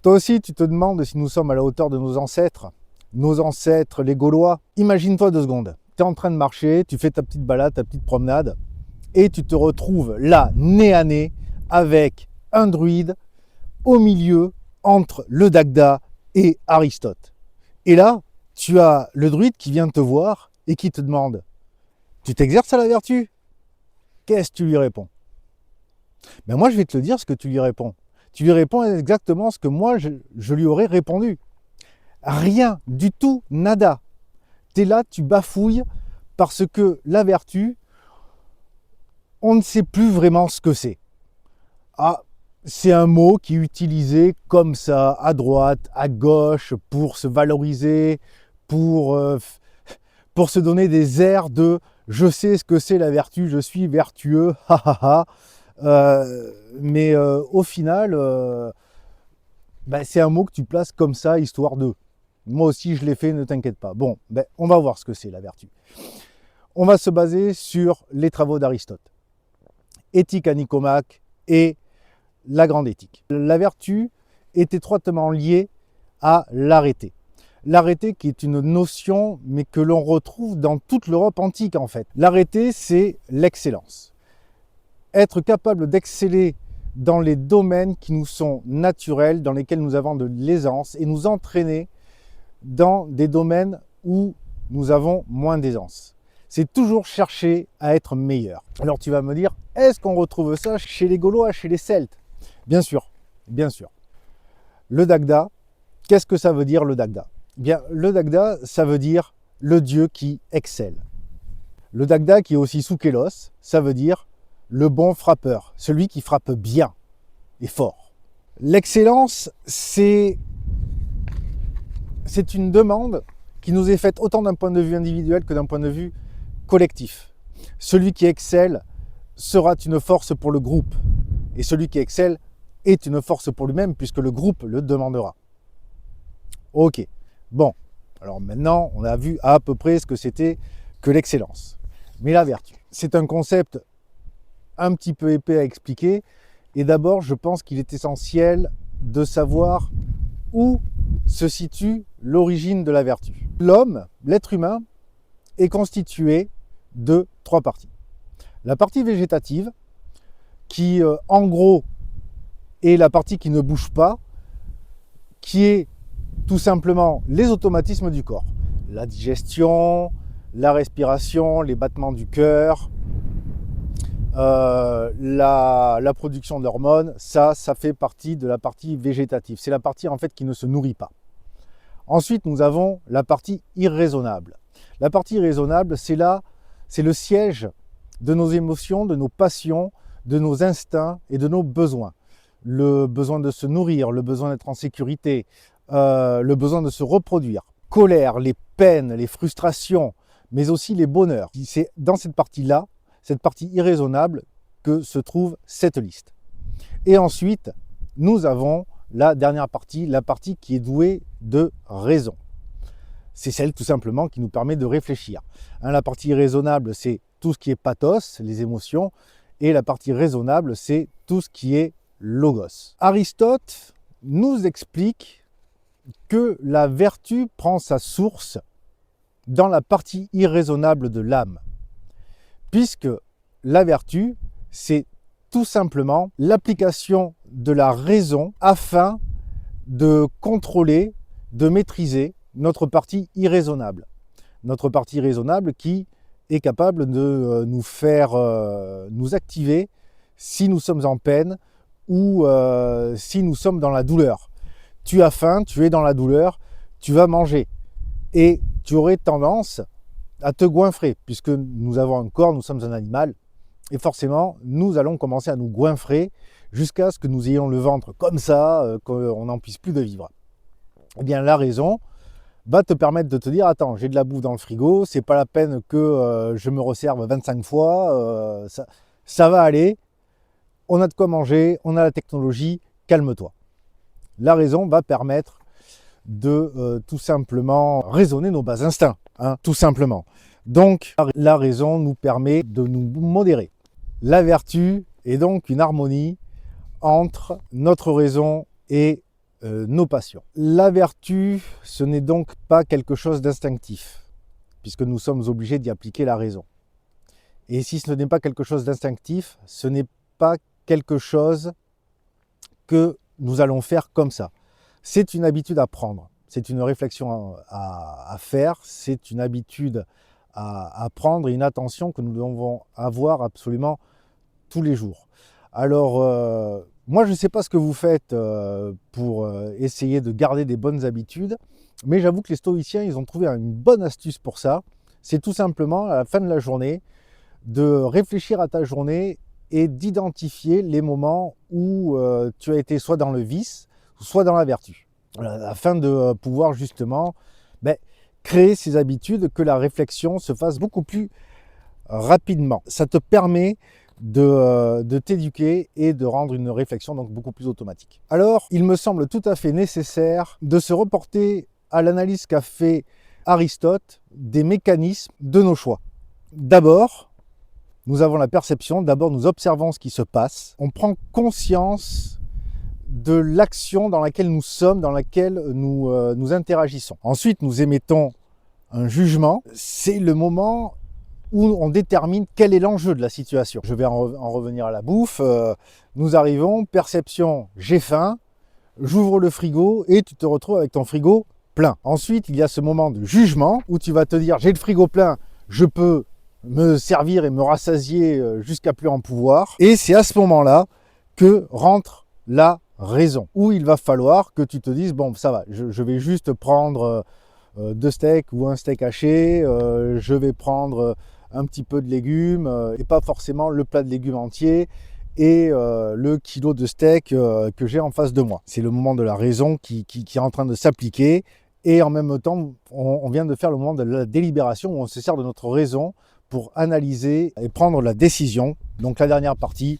Toi aussi, tu te demandes si nous sommes à la hauteur de nos ancêtres les Gaulois. Imagine-toi 2 secondes. Tu es en train de marcher, tu fais ta petite balade, ta petite promenade, et tu te retrouves là, nez à nez, avec un druide au milieu entre le Dagda et Aristote. Et là, tu as le druide qui vient te voir et qui te demande « Tu t'exerces à la vertu ?» Qu'est-ce que tu lui réponds? Ben moi, je vais te le dire ce que tu lui réponds. Tu lui réponds exactement ce que moi, je lui aurais répondu. Rien du tout, nada. Tu es là, tu bafouilles parce que la vertu, on ne sait plus vraiment ce que c'est. Ah, c'est un mot qui est utilisé comme ça, à droite, à gauche, pour se valoriser, pour se donner des airs de « je sais ce que c'est la vertu, je suis vertueux, ha ha ha ». Mais au final, c'est un mot que tu places comme ça, histoire de. Moi aussi, je l'ai fait, ne t'inquiète pas. Bon, on va voir ce que c'est la vertu. On va se baser sur les travaux d'Aristote. Éthique à Nicomaque et la grande éthique. La vertu est étroitement liée à l'arrêté. L'arrêté qui est une notion, mais que l'on retrouve dans toute l'Europe antique en fait. L'arrêté, c'est l'excellence. Être capable d'exceller dans les domaines qui nous sont naturels, dans lesquels nous avons de l'aisance, et nous entraîner dans des domaines où nous avons moins d'aisance. C'est toujours chercher à être meilleur. Alors tu vas me dire, est-ce qu'on retrouve ça chez les Gaulois, chez les Celtes? Bien sûr, bien sûr. Le Dagda, qu'est-ce que ça veut dire le Dagda? Bien, le Dagda, ça veut dire le dieu qui excelle. Le Dagda, qui est aussi Soukélos, ça veut dire le bon frappeur, celui qui frappe bien et fort. L'excellence, c'est une demande qui nous est faite autant d'un point de vue individuel que d'un point de vue collectif. Celui qui excelle sera une force pour le groupe, et celui qui excelle est une force pour lui-même, puisque le groupe le demandera. Ok, bon, alors maintenant, on a vu à peu près ce que c'était que l'excellence. Mais la vertu, c'est un concept un petit peu épais à expliquer, et d'abord, je pense qu'il est essentiel de savoir où se situe l'origine de la vertu. L'homme, l'être humain, est constitué de 3 parties. La partie végétative, qui en gros est la partie qui ne bouge pas, qui est tout simplement les automatismes du corps. La digestion, la respiration, les battements du cœur, la production d'hormones, ça fait partie de la partie végétative. C'est la partie en fait qui ne se nourrit pas. Ensuite, nous avons la partie irraisonnable. La partie irraisonnable, c'est le siège de nos émotions, de nos passions, de nos instincts et de nos besoins. Le besoin de se nourrir, le besoin d'être en sécurité, le besoin de se reproduire. Colère, les peines, les frustrations, mais aussi les bonheurs. C'est dans cette partie-là, cette partie irraisonnable, que se trouve cette liste. Et ensuite, nous avons la dernière partie, la partie qui est douée de raison. C'est celle tout simplement qui nous permet de réfléchir. La partie irraisonnable, c'est tout ce qui est pathos, les émotions, et la partie raisonnable, c'est tout ce qui est logos. Aristote nous explique que la vertu prend sa source dans la partie irraisonnable de l'âme, puisque la vertu, c'est tout simplement l'application de la raison afin de contrôler, de maîtriser notre partie irraisonnable. Notre partie irraisonnable qui est capable de nous faire nous activer si nous sommes en peine ou si nous sommes dans la douleur. Tu as faim, tu es dans la douleur, tu vas manger et tu aurais tendance à te goinfrer puisque nous avons un corps, nous sommes un animal et forcément nous allons commencer à nous goinfrer jusqu'à ce que nous ayons le ventre comme ça, qu'on n'en puisse plus de vivre. Eh bien la raison va te permettre de te dire attends, j'ai de la bouffe dans le frigo, c'est pas la peine que je me resserve 25 fois, ça va aller, on a de quoi manger, on a la technologie, calme-toi. La raison va permettre de tout simplement raisonner nos bas instincts, tout simplement. Donc la raison nous permet de nous modérer. La vertu est donc une harmonie entre notre raison et nos passions. La vertu, ce n'est donc pas quelque chose d'instinctif, puisque nous sommes obligés d'y appliquer la raison. Et si ce n'est pas quelque chose d'instinctif, ce n'est pas quelque chose que nous allons faire comme ça. C'est une habitude à prendre, c'est une réflexion à faire, c'est une habitude à prendre et une attention que nous devons avoir absolument tous les jours. Alors, moi je ne sais pas ce que vous faites pour essayer de garder des bonnes habitudes, mais j'avoue que les stoïciens, ils ont trouvé une bonne astuce pour ça. C'est tout simplement, à la fin de la journée, de réfléchir à ta journée et d'identifier les moments où tu as été soit dans le vice, soit dans la vertu, afin de pouvoir justement créer ces habitudes, que la réflexion se fasse beaucoup plus rapidement. Ça te permet de t'éduquer et de rendre une réflexion donc beaucoup plus automatique. Alors, il me semble tout à fait nécessaire de se reporter à l'analyse qu'a fait Aristote des mécanismes de nos choix. D'abord, nous avons la perception, d'abord nous observons ce qui se passe, on prend conscience de l'action dans laquelle nous sommes, dans laquelle nous interagissons. Ensuite, nous émettons un jugement, c'est le moment où on détermine quel est l'enjeu de la situation. Je vais en revenir à la bouffe. Nous arrivons, perception, j'ai faim, j'ouvre le frigo et tu te retrouves avec ton frigo plein. Ensuite, il y a ce moment de jugement où tu vas te dire j'ai le frigo plein, je peux me servir et me rassasier jusqu'à plus en pouvoir. Et c'est à ce moment-là que rentre la raison, où il va falloir que tu te dises bon ça va, je vais juste prendre 2 steaks ou un steak haché, je vais prendre un petit peu de légumes et pas forcément le plat de légumes entier et le kilo de steak que j'ai en face de moi. C'est le moment de la raison qui est en train de s'appliquer et en même temps on vient de faire le moment de la délibération où on se sert de notre raison pour analyser et prendre la décision. Donc la dernière partie,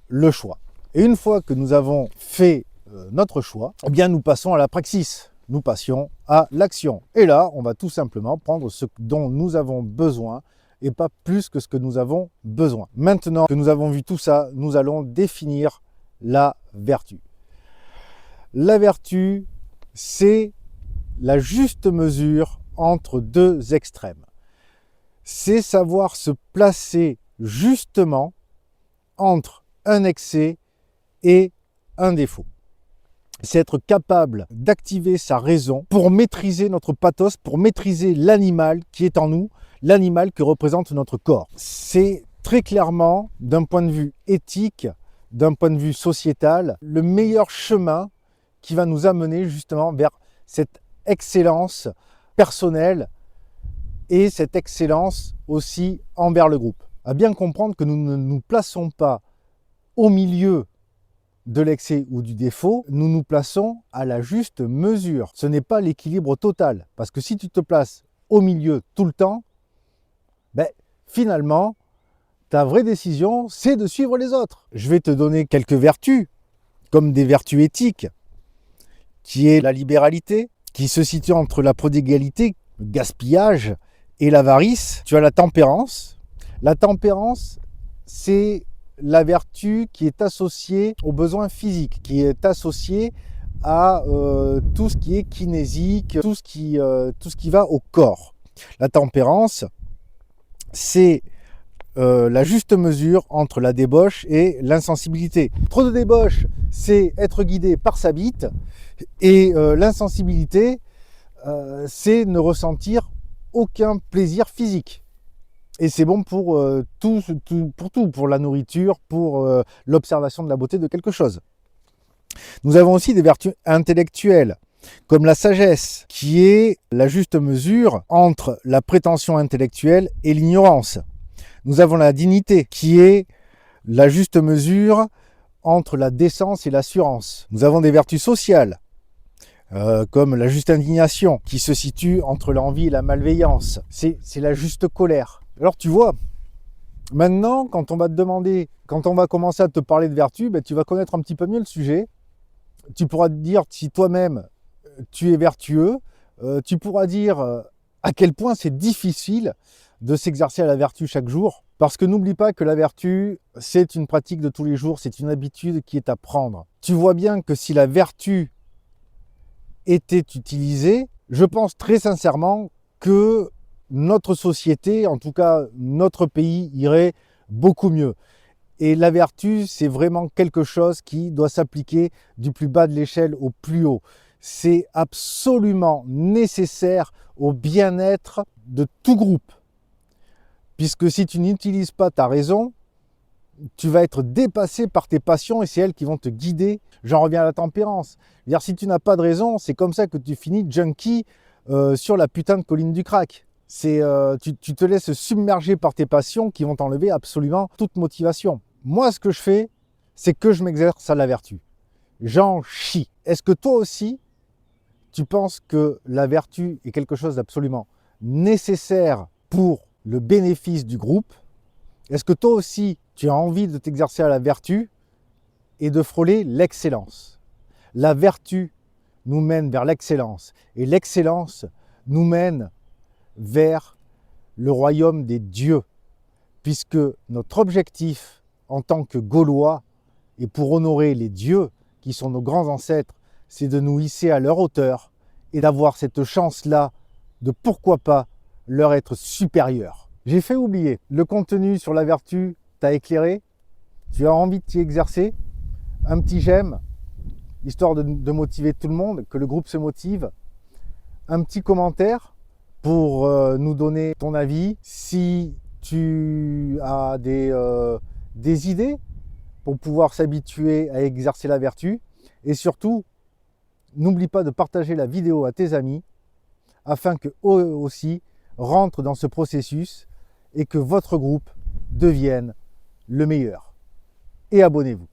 le choix. Et une fois que nous avons fait notre choix, eh bien nous passons à la praxis. Nous passions à l'action. Et là, on va tout simplement prendre ce dont nous avons besoin et pas plus que ce que nous avons besoin. Maintenant que nous avons vu tout ça, nous allons définir la vertu. La vertu, c'est la juste mesure entre 2 extrêmes. C'est savoir se placer justement entre un excès et un défaut. C'est être capable d'activer sa raison pour maîtriser notre pathos, pour maîtriser l'animal qui est en nous, l'animal que représente notre corps. C'est très clairement, d'un point de vue éthique, d'un point de vue sociétal, le meilleur chemin qui va nous amener justement vers cette excellence personnelle et cette excellence aussi envers le groupe. À bien comprendre que nous ne nous plaçons pas au milieu de l'excès ou du défaut, nous nous plaçons à la juste mesure. Ce n'est pas l'équilibre total, parce que si tu te places au milieu tout le temps, finalement, ta vraie décision, c'est de suivre les autres. Je vais te donner quelques vertus, comme des vertus éthiques, qui est la libéralité, qui se situe entre la prodigalité, le gaspillage, et l'avarice. Tu as la tempérance. La tempérance, c'est la vertu qui est associée aux besoins physiques, qui est associée à tout ce qui est kinésique, tout ce qui va au corps. La tempérance, c'est la juste mesure entre la débauche et l'insensibilité. Trop de débauche, c'est être guidé par sa bite, et l'insensibilité, c'est ne ressentir aucun plaisir physique. Et c'est bon pour tout, pour la nourriture, pour l'observation de la beauté de quelque chose. Nous avons aussi des vertus intellectuelles, comme la sagesse, qui est la juste mesure entre la prétention intellectuelle et l'ignorance. Nous avons la dignité, qui est la juste mesure entre la décence et l'assurance. Nous avons des vertus sociales, comme la juste indignation, qui se situe entre l'envie et la malveillance. C'est la juste colère. Alors tu vois, maintenant, quand on va te demander, quand on va commencer à te parler de vertu, tu vas connaître un petit peu mieux le sujet. Tu pourras te dire si toi-même tu es vertueux. Tu pourras dire à quel point c'est difficile de s'exercer à la vertu chaque jour. Parce que n'oublie pas que la vertu, c'est une pratique de tous les jours, c'est une habitude qui est à prendre. Tu vois bien que si la vertu était utilisé, je pense très sincèrement que notre société, en tout cas notre pays, irait beaucoup mieux. Et la vertu, c'est vraiment quelque chose qui doit s'appliquer du plus bas de l'échelle au plus haut. C'est absolument nécessaire au bien-être de tout groupe. Puisque si tu n'utilises pas ta raison, tu vas être dépassé par tes passions et c'est elles qui vont te guider. J'en reviens à la tempérance. C'est-à-dire, si tu n'as pas de raison, c'est comme ça que tu finis junkie sur la putain de colline du crack. Tu te laisses submerger par tes passions qui vont t'enlever absolument toute motivation. Moi, ce que je fais, c'est que je m'exerce à la vertu. J'en chie. Est-ce que toi aussi, tu penses que la vertu est quelque chose d'absolument nécessaire pour le bénéfice du groupe? Est-ce que toi aussi, tu as envie de t'exercer à la vertu et de frôler l'excellence? La vertu nous mène vers l'excellence et l'excellence nous mène vers le royaume des dieux, puisque notre objectif en tant que Gaulois et pour honorer les dieux qui sont nos grands ancêtres, c'est de nous hisser à leur hauteur et d'avoir cette chance-là de pourquoi pas leur être supérieur. J'ai fait oublier, le contenu sur la vertu t'a éclairé, tu as envie de t'y exercer, un petit j'aime, histoire de motiver tout le monde, que le groupe se motive, un petit commentaire pour nous donner ton avis, si tu as des idées pour pouvoir s'habituer à exercer la vertu, et surtout, n'oublie pas de partager la vidéo à tes amis, afin qu'eux aussi rentrent dans ce processus et que votre groupe devienne le meilleur. Et abonnez-vous.